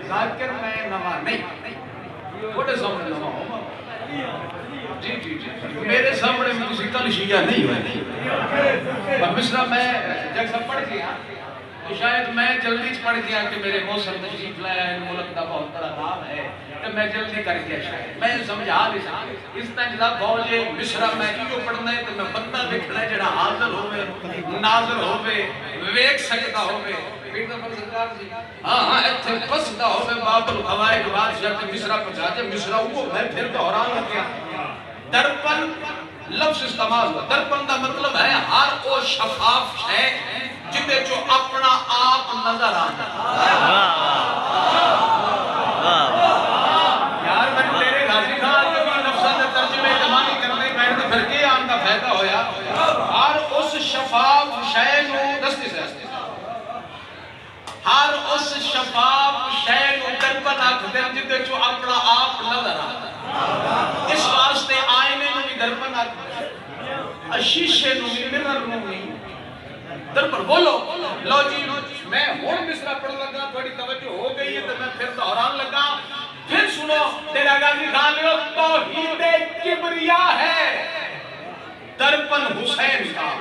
ذاکر میں نواں نہیں، بڑے سامنے نواں ہوں جی جی جی میرے سامنے میں کسی کل شیعہ نہیں ہوئے اور مصرع میں جب سب پڑھ گیا تو شاید میں جلدی پڑھ گیا کہ میرے موسم تشریف لایا ہے ملک کا بہت بڑا کام ہے تو میں جلدی کر گیا شاید میں سمجھا نہیں سکتا اس طرح بولے مصرع میں کیوں پڑھنا ہے تو میں بندہ دیکھنا ہے جڑا حاضر ہوئے ناظر ہوئے ویک سکتا ہوئے ہاں ہاں ایتھے پسدہ ہوئے باب القوائد بادشاہ کے مصرع پچھا جے مصرع وہ میں پھر دہران لگیا درپن لفظ استعمال ہوا درپن دا مطلب ہے ہر وہ شفاف ہے جتے جو اپنا آپ نظر آتا یار میں تیرے غازی خان کے بھی نفسہ نے ترجمے جمانی کرنے میں تو پھر کے آن کا فائدہ ہویا ہر اس شفاف شے نو دستی سے ہر اس شفاف شے نو درپن آکھ دیں جتے جو اپنا آپ نظر آتا اس واسطے آئینے میں بھی درپن آکھ دیں شیشے نو بھی مرر نو بھی درپن بولو لو جی میں ہون مصرع پڑھ لگا تھوڑی توجہ ہو گئی ہے تو میں پھر دہران لگا پھر سنو تیرا غازی خان لے توحید کبریاء ہے درپن حسین کا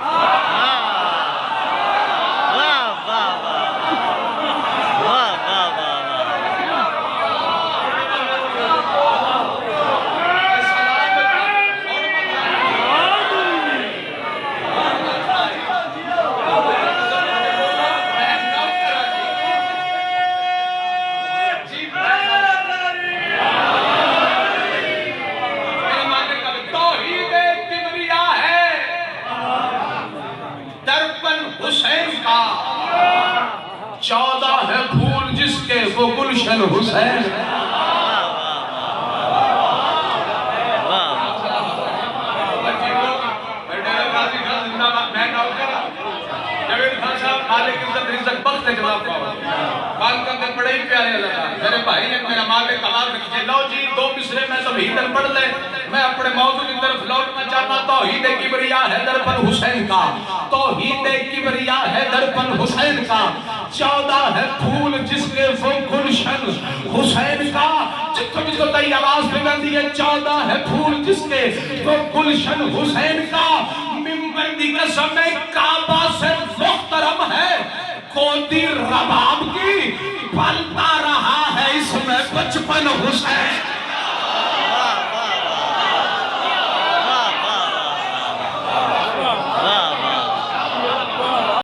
چودہ ہے پھول جس کے وہ گلشن حسین جاوید خان صاحب مالک عزت رزق بخت جواب پاؤ بات کرتے بڑے ہی پیارے لگا میرے بھائی نے میرا مالک کمال رکھتے لو جی دو مصرے میں توحید پڑھ لے میں اپنے موضوع کی طرف لوٹنا چاہتا توحید کبریاء ہے درپن حسین کا توحید کبریاء ہے درپن حسین کا چودہ ہے پھول جس کے وہ گلشن حسین کا جتوں جس کو تئی آواز پہ گندی ہے چودہ ہے پھول جس کے وہ گلشن حسین کا ممبر دی قسم میں کعبہ سے محترم ہے کوتی رباب کی پلتا رہا ہے اس میں بچپن حسین